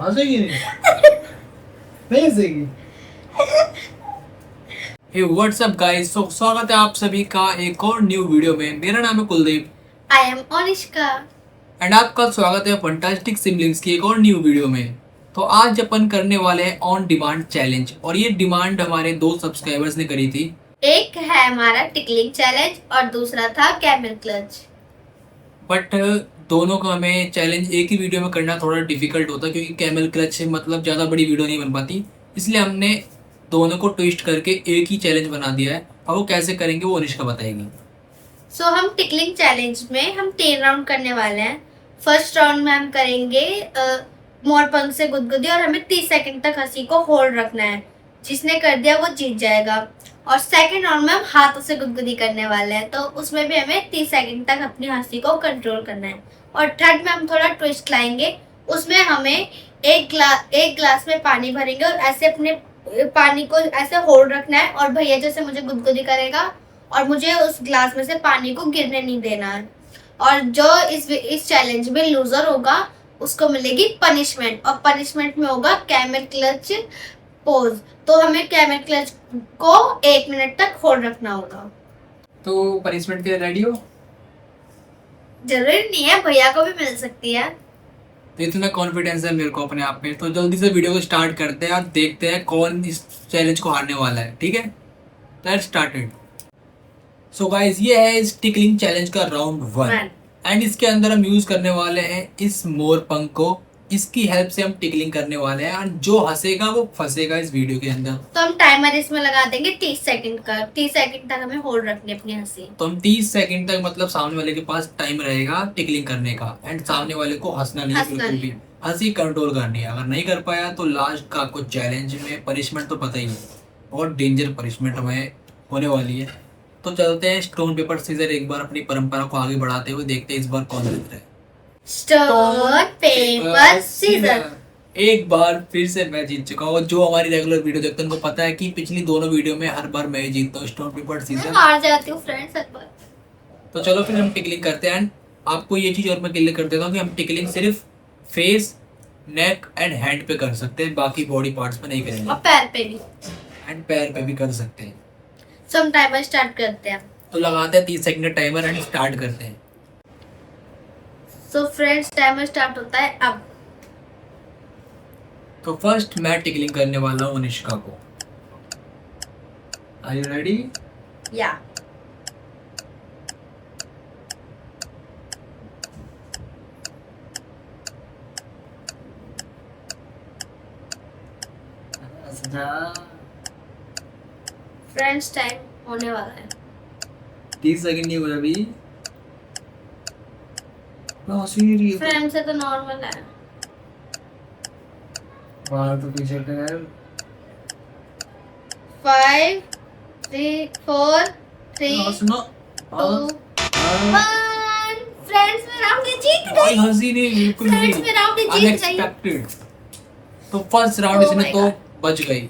हंसेगी नहीं? नहीं हंसेगी। हे WhatsApp guys, तो स्वागत है आप सभी का एक और न्यू वीडियो में। मेरा नाम है Kuldeep I am Anushka and आपका स्वागत है फंटास्टिक सिबलिंग्स की एक और न्यू वीडियो में। तो आज अपन करने वाले हैं ऑन डिमांड चैलेंज, और ये डिमांड हमारे 2 सब्सक्राइबर्स ने करी थी। एक है हमारा टिकलिंग चैलेंज और दूसरा था कैमल क्लच। बट दोनों का हमें चैलेंज एक ही वीडियो में करना थोड़ा डिफिकल्ट होता, क्योंकि कैमल क्लच से मतलब ज़्यादा बड़ी वीडियो नहीं बन पाती। इसलिए हमने दोनों को ट्विस्ट करके एक ही चैलेंज बना दिया है। अब वो कैसे करेंगे वो अनुष्का बताएगी। सो हम टिकलिंग चैलेंज में हम 3 राउंड करने वाले हैं। फर्स्ट राउंड में हम करेंगे मोर पंख से गुदगुदी, और हमें 30 सेकंड तक हंसी को होल्ड रखना है। जिसने कर दिया वो जीत जाएगा। और सेकंड राउंड में हम हाथों से गुदगुदी करने वाले हैं, तो उसमें भी हमें 30 सेकंड तक अपनी हंसी को कंट्रोल करना है। और थर्ड में हम थोड़ा ट्विस्ट लाएंगे। उसमें हमें एक ग्लास में पानी भरेंगे और ऐसे अपने पानी को ऐसे होल्ड रखना है, और भैया जैसे मुझे गुदगुदी करेगा और मुझे उस ग्लास में से पानी को गिरने नहीं देना है। और जो इस चैलेंज में लूजर होगा उसको मिलेगी पनिशमेंट, और पनिशमेंट में होगा कैमल क्लच पोज। तो हमें कैमल क्लच को 1 मिनट तक होल्ड रखना होगा। तो पनिशमेंट के लिए रेडी हो? जरूरी नहीं है, भैया को भी मिल सकती है। तो इतना कॉन्फिडेंस है मेरे को अपने आप में, तो जल्दी से वीडियो को स्टार्ट करते हैं और देखते हैं कौन इस चैलेंज को हारने वाला है। ठीक है, लेट्स स्टार्टेड। सो गाइस, ये है इस टिकलिंग चैलेंज का राउंड 1 एंड इसके अंदर हम यूज करने वाले हैं इस मोर पंख को। इसकी हेल्प से हम टिकलिंग करने वाले हैं, और जो हंसेगा वो फंसेगा इस वीडियो के अंदर। तो हम टाइमर इसमें लगा देंगे 30 सेकंड का। 30 सेकंड तक हमें होल्ड रखनी है अपनी हंसी। तो हम 30 सेकंड तक मतलब सामने वाले के पास टाइम रहेगा टिकलिंग करने का, एंड सामने वाले को हंसना नहीं है बिल्कुल भी। हंसी कंट्रोल करनी है। अगर नहीं कर पाया तो लास्ट का कुछ चैलेंज में पनिशमेंट तो पता ही है, और डेंजर पनिशमेंट हमें होने वाली है। तो चलते हैं स्टोन पेपर सीजर, एक बार अपनी परंपरा को आगे बढ़ाते हुए देखते हैं इस बार कौन जीत रहा है। Stone paper scissor. एक बार फिर से मैं जीत चुका हूँ। जो हमारी रेगुलर वीडियो देखते हैं उनको पता है कि पिछली दोनों वीडियो में हर बार मैं ही जीतता हूँ स्टोन पेपर सीजर। हार जाती हूँ फ्रेंड्स हर बार। तो चलो फिर हम टिकलिंग करते हैं। एंड आपको ये चीज और मैं क्लियर कर देता हूँ कि हम टिकलिंग सिर्फ फेस, नेक एंड हैंड पे कर सकते हैं, बाकी बॉडी पार्ट्स पे नहीं करेंगे। और पैर पे भी, एंड पैर पे भी कर सकते हैं। सो हम टाइमर स्टार्ट करते हैं। तो लगाते हैं 30 सेकंड का टाइमर एंड स्टार्ट करते हैं। सो फ्रेंड्स, टाइमर स्टार्ट होता है अब। तो फर्स्ट मैं टिकलिंग करने वाला हूँ अनुष्का को। Are you ready? या फ्रेंड्स, टाइम होने वाला है। 30 सेकंड नहीं हुआ अभी। मैं हंसी नहीं रही है। फ्रेंड्स से तो नॉर्मल है। बाहर तो पीछे है। 5 3 4 3 सुनो 2 1। फ्रेंड्स, मैं राउंड जीत भाई गई। हंसी नहीं बिल्कुल फ्रेंड्स, नहीं। मैं राउंड जीत गई। अनएक्सपेक्टेड। तो फर्स्ट राउंड Oh इसने my तो God. बच गई,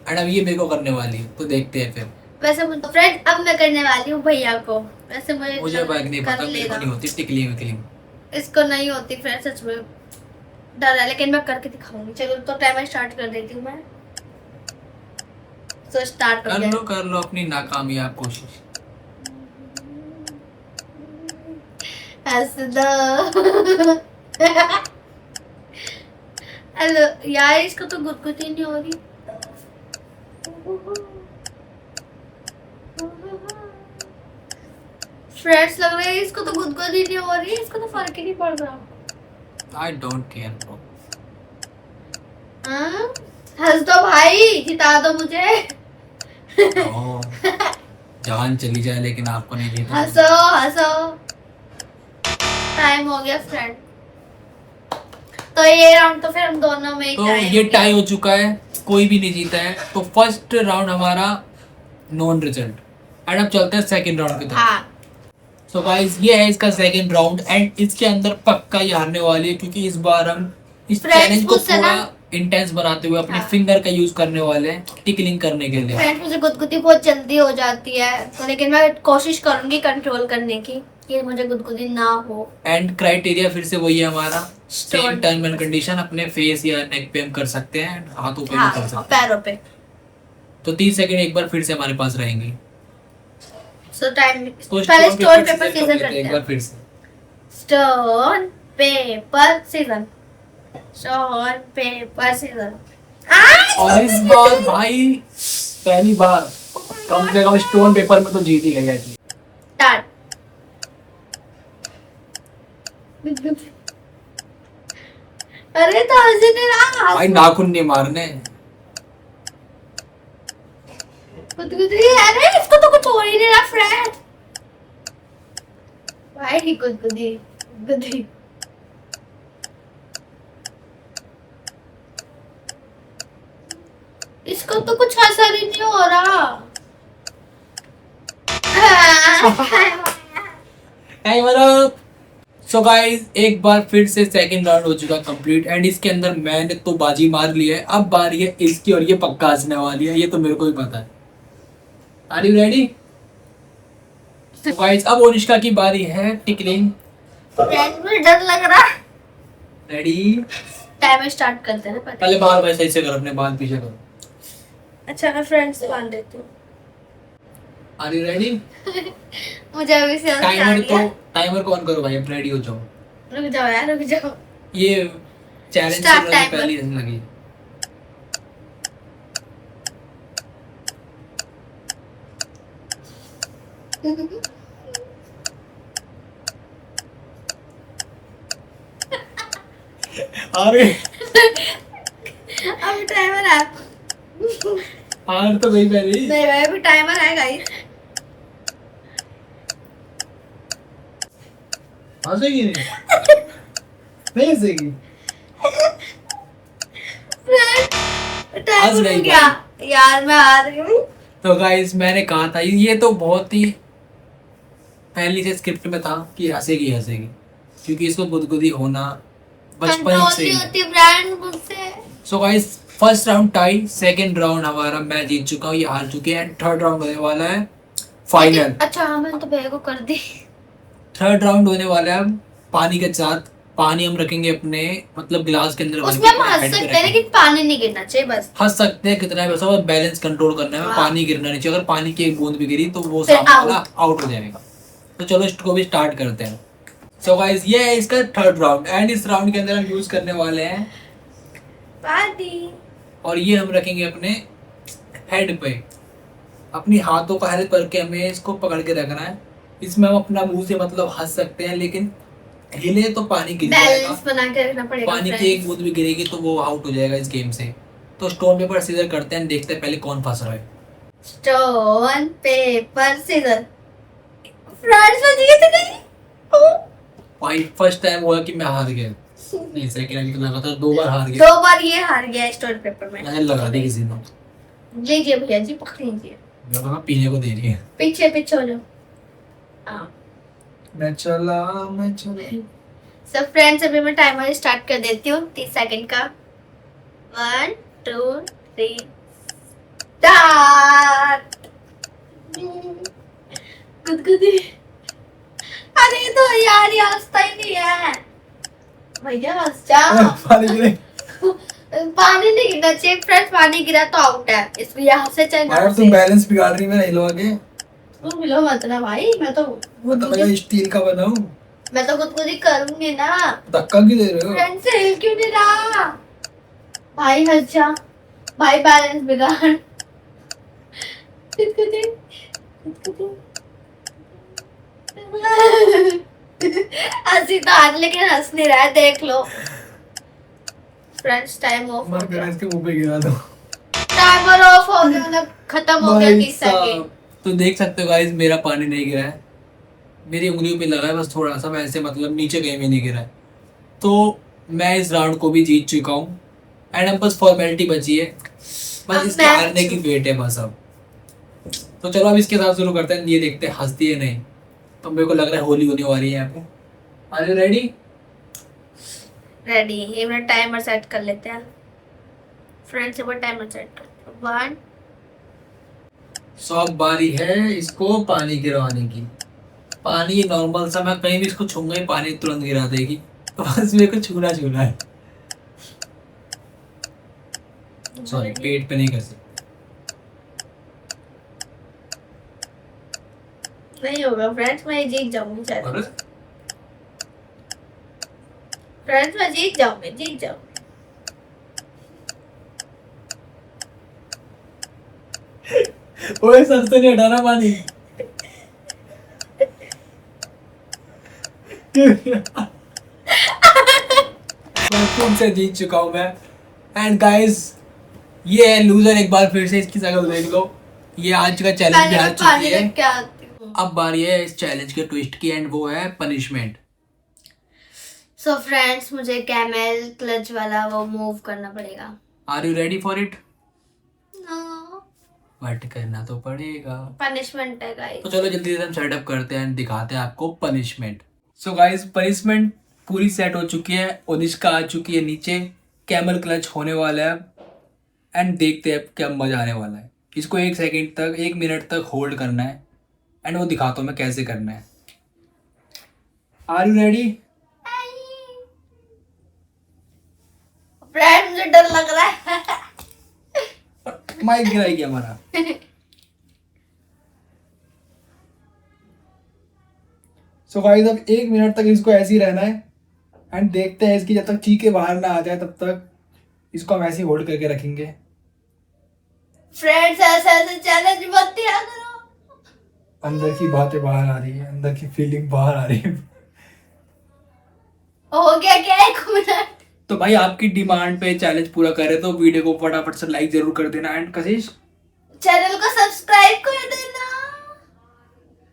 एंड अब ये मेरे को करने वाली है। तो देखते हैं फिर। वैसे फ्रेंड्स, अब मैं करने वाली हूँ भैया को। वैसे मुझे बैग नहीं कर पता, मेरे को लेगा। नहीं होती टिकलिंग विकलिंग। इसको नहीं होती फ्रेंड्स, सच में डर है, लेकिन मैं करके दिखाऊंगी। चलो तो टाइमर स्टार्ट कर देती हूँ मैं। तो स्टार्ट हो गया। कर लो अपनी नाकामयाब कोशिश। हंस दो। हेलो यार, इसको तो गुदगुदी नहीं हो रही। फ्रेंड्स, लग रहा है इसको तो गुदगुदी नहीं हो रही। इसको तो फर्क ही नहीं पड़ रहा। I don't care bro. हाँ? हंस दो भाई, जिता दो मुझे। जान चली जाए लेकिन आपको नहीं जीतना। हंसो हंसो। टाइम हो गया फ्रेंड। तो ये राउंड तो फिर हम दोनों में ही तो ये टाई हो चुका है, कोई भी नहीं जीता है। तो फर्स्ट राउंड हमारा नॉन रिजल्ट, एंड अब चलते हैं सेकंड राउंड की तरफ। हाँ। सो गाइस, ये है इसका सेकंड राउंड, एंड इसके अंदर पक्का ये हारने वाली है, क्योंकि इस बार हम इस चैलेंज को थोड़ा इंटेंस बनाते हुए अपने फिंगर का यूज करने वाले हैं टिकलिंग करने के लिए। फ्रेंड्स, मुझे गुदगुदी बहुत जल्दी हो जाती है, तो लेकिन मैं कोशिश करूंगी कंट्रोल करने की। कि मुझे गुदगुदी ना हो। एंड क्राइटेरिया फिर से वही है हमारा, same Stone. Term and condition अपने फेस या नेक पे हम कर सकते हैं, हाथों पे भी हाँ कर और सकते हैं। पैरों पे। तो 30 सेकंड एक बार फिर से हमारे पास रहेंगी। सो टाइम तो पहले स्टोन पेपर कर सीजर लेते हैं करते एक हैं। बार फिर से। Stone paper scissor, stone paper scissor. और इस बार भाई पहली बार कम से कम स्टोन पेपर में तो जीत ही गई है जी। स्टार्ट। अरे तो हंसी नहीं रहा। भाई नाखून नहीं मारने। गुदगुदी, अरे इसको तो कुछ हो ही नहीं रहा फ्रेंड। भाई गुदगुदी गुदगुदी। इसको तो कुछ असर ही नहीं हो रहा। सो गाइस एक बार फिर से सेकंड राउंड हो चुका कंप्लीट एंड इसके अंदर मैंने तो बाजी मार ली है। अब बारी है इसकी और ये पक्का हंसने वाली है, ये तो मेरे को भी पता है। Are you ready? तो गाइस अब अनुष्का की बारी है टिकलिंग। फ्रेंड मुझे डर लग रहा। रेडी? टाइमर स्टार्ट करते हैं ना पहले बाल वैसे ऐसे करो, अपने बाल पीछे करो। अच्छा मैं फ्रेंड्स बांध देती हूँ। Are you ready? मुझे अभी से टाइमर को ऑन करो भाई, अब रेडी हो जाओ। रुक जाओ यार, रुक जाओ। ये चैलेंज Start शुरू होने timer. पहले हंसने लगी। अरे अभी टाइमर है। हार तो गई पहले। नहीं भाई अभी टाइमर है गाइस। हंसेगी नहीं? नहीं हंसेगी? टाइमर हो गई गया यार, मैं आ रही हूँ। तो गाइस मैंने कहा था ये तो बहुत ही पहली से स्क्रिप्ट में था कि हंसेगी हंसेगी, क्योंकि इसको गुदगुदी होना बचपन कंट्रोल से नहीं ही। होती ब्रांड मुझसे। So guys first round tie, second round हमारा मैं जीत चुका हूँ, ये हार चुके हैं। थर्ड राउंड होने वाला है फाइनल। अच्छा हाँ मैंने तो बैग को कर दी। थर्ड राउंड होने वाला है पानी के साथ। पानी हम रखेंगे अपने मतलब गिलास के अंदर भर उसमें के हम हंस हेड पे सकते हैं रखेंगे। लेकिन पानी नहीं गिरना चाहिए बस। हंस सकते हैं कितना है वैसा, और बैलेंस कंट्रोल करना है, हाँ। पानी गिरना नहीं चाहिए। अगर पानी की एक बूंद भी गिरी तो वो फिर सामने out. वाला आउट हो जाएगा। तो चलो इसको भी स्टार्ट करते हैं। सो गाइस ये है इसका थर्ड राउंड एंड इस राउंड के अंदर हम यूज करने वाले हैं पानी। और ये हम रखेंगे अपने हेड पे। अपनी हाथों का हेल्प करके हमें इसको पकड़ के रखना है। इसमें हम अपना मुंह से मतलब हंस सकते हैं, लेकिन हिले तो पानी गिर बैलेंस जाएगा। बना के रखना पड़ेगा। पानी की एक बूंद भी गिरेगी तो वो आउट हो जाएगा इस गेम से। तो स्टोन पेपर सीजर करते हैं, देखते हैं पहले कौन फंस रहा है। Stone paper scissor. फ्रेंड्स बच गए थे नहीं। भाई फर्स्ट टाइम हुआ कि मैं हार गया। नहीं सेकंड तो लगा था, 2 बार हार गया। 2 बार ये हार गया स्टोन पेपर में। नजर लगा दी किसी ने। लीजिए भैया जी पकड़ लीजिए। मैं कहा पीने को दे रही है। पीछे पीछे हो जाओ। हाँ मैं चला मैं चला। सब फ्रेंड्स अभी मैं टाइमर स्टार्ट कर देती हूँ 30 सेकंड का। 1 2 3 स्टार्ट। गुदगुदी। अरे तो यार ये हंसता ही नहीं है भैया, हंस जा। पानी गिरे। पानी नहीं गिरना चाहिए फ्रेंड्स, पानी गिरा तो आउट है, इसलिए यहाँ से चल यार तुम बैलेंस बिगाड़ रही है मेरा, हिलवा के। तुम मिलो मत ना भाई, मैं तो मैं स्टील का बना हूँ। मैं तो गुदगुदी करूंगी ना। धक्का क्यों दे रहे हो? फ्रेंड से हिल क्यों नहीं रहा भाई? हंस जा भाई, बैलेंस बिगाड़। गुदगुदी गुदगुदी। हंसी तो आज लेकिन हंस नहीं रहा है, देख लो। फ्रेंड्स टाइम ऑफ हो मर गया। गया, इसके मुंह पे गिरा दो। टाइमर ऑफ हो गया, मतलब खत्म हो गया 30 सेकंड। तो देख सकते हो गाइस मेरा पानी नहीं गिरा है, मेरी उंगलियों पे लगा है बस थोड़ा सा, वैसे मतलब नीचे कहीं भी नहीं गिरा है। तो मैं इस राउंड को भी जीत चुका हूँ एंड अब बस फॉर्मेलिटी बची है, बस अब इसके मैं हारने की वेट है बस अब। तो चलो अब इसके साथ शुरू करते हैं, ये देखते हैं हंसती है नहीं। तो मेरे को लग रहा है होली होने वाली है यहाँ पे। Are you ready? रेडी। ये मैं टाइमर सेट कर लेते हैं फ्रेंड्स, एक टाइमर सेट कर 1 सो अब बारी है इसको पानी गिरवाने की। पानी नॉर्मल सा, मैं कहीं भी इसको छूंगा ही पानी तुरंत गिरा देगी, तो बस मेरे को छूना है। सॉरी, पेट पे नहीं कर सकते। नहीं होगा फ्रेंड्स, मैं जीत जाऊंगी और फ्रेंड्स, मैं जीत जाऊंगी। ओए सच तो नहीं हटाना पानी। फिर से जीत चुका हूँ मैं। एंड गाइस, ये है लूजर। एक बार फिर से इसकी शक्ल देख लो। ये आज का चैलेंज भी हार चुकी है। क्या आती हूँ। अब बारी है इस चैलेंज के ट्विस्ट की, एंड वो है पनिशमेंट। सो फ्रेंड्स, मुझे कैमल क्लच वाला वो मूव करना पड़ेगा। Are you ready for it? No, but करना तो पड़ेगा। पनिशमेंट है गाइस। तो चलो जल्दी से हम सेटअप करते हैं एंड दिखाते हैं आपको पनिशमेंट। सो गाइस, पनिशमेंट पूरी सेट हो चुकी है। ओनिष्का आ चुकी है नीचे, कैमल क्लच होने वाला है, एंड देखते हैं क्या मजा आने वाला है। इसको 1 मिनट तक होल्ड करना है, एंड वो दिखाता हूँ मैं कैसे करना है। Are you ready? फ्रेंड, मुझे डर लग रहा है। माइक गिराई गया हमारा। सो गाइस, अब 1 मिनट तक इसको ऐसे ही रहना है, एंड देखते हैं इसकी जब तक चीखे बाहर ना आ जाए तब तक इसको हम ऐसे ही होल्ड करके रखेंगे। फ्रेंड्स, ऐसे चैलेंज मत दिया करो। अंदर की बातें बाहर आ रही है, अंदर की फीलिंग बाहर आ रही है। हो गया क्या 1 मिनट? तो भाई आपकी डिमांड पे चैलेंज पूरा करे तो वीडियो को फटाफट से लाइक जरूर कर देना, एंड कशिश चैनल को सब्सक्राइब कर देना।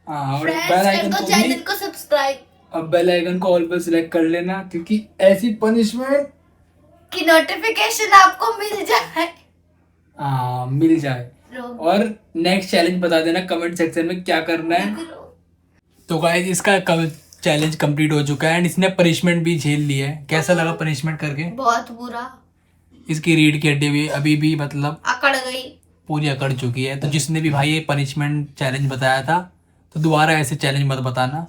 हाँ, और फ्रेंड्स, बेल आइकन को चैनल भी, को सब्सक्राइब अब बेल आइकन को ऑल पे सिलेक्ट कर लेना, क्योंकि ऐसी पनिशमेंट की नोटिफिकेशन आपको मिल जाए। मिल जाए। और नेक्स्ट चैलेंज बता देना कमेंट सेक्शन में क्या करना है। तो गाइस, इसका चैलेंज कंप्लीट हो चुका है, एंड इसने पनिशमेंट भी झेल ली है। कैसा लगा पनिशमेंट करके? बहुत बुरा। इसकी रीढ़ की हड्डी भी अभी भी मतलब अकड़ गई, पूरी अकड़ चुकी है। तो जिसने भी भाई ये पनिशमेंट चैलेंज बताया था, तो दोबारा ऐसे चैलेंज मत बताना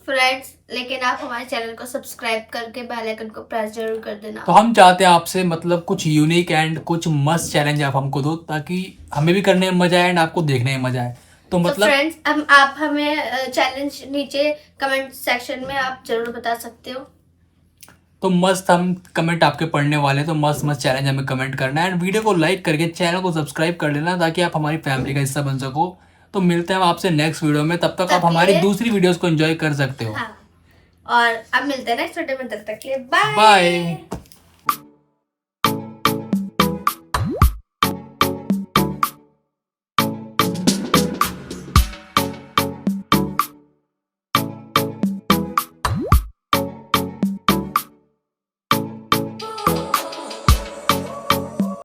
फ्रेंड्स। लेकिन आप हमारे चैनल को सब्सक्राइब करके बेल आइकन को प्रेस जरूर कर देना। तो हम चाहते हैं आपसे मतलब कुछ यूनिक एंड कुछ मस्त चैलेंज आप हमको दो, ताकि हमें भी करने में मजा आए एंड आपको देखने में मजा आए। तो मतलब फ्रेंड्स, आप हमें चैलेंज नीचे कमेंट सेक्शन में आप जरूर बता सकते हो। तो मस्त हम कमेंट आपके पढ़ने वाले हैं, तो मस्त मस्त चैलेंज हमें कमेंट करना है, एंड वीडियो को लाइक करके चैनल को सब्सक्राइब कर लेना, ताकि आप हमारी फैमिली का हिस्सा बन सको। तो मिलते हैं हम आपसे नेक्स्ट वीडियो में, तब तक आप हमारी दूसरी वीडियोस को एंजॉय कर सकते हो। हाँ, और अब मिलते हैं नेक्स्ट वीडियो में, तब तक के लिए बाय। बाय।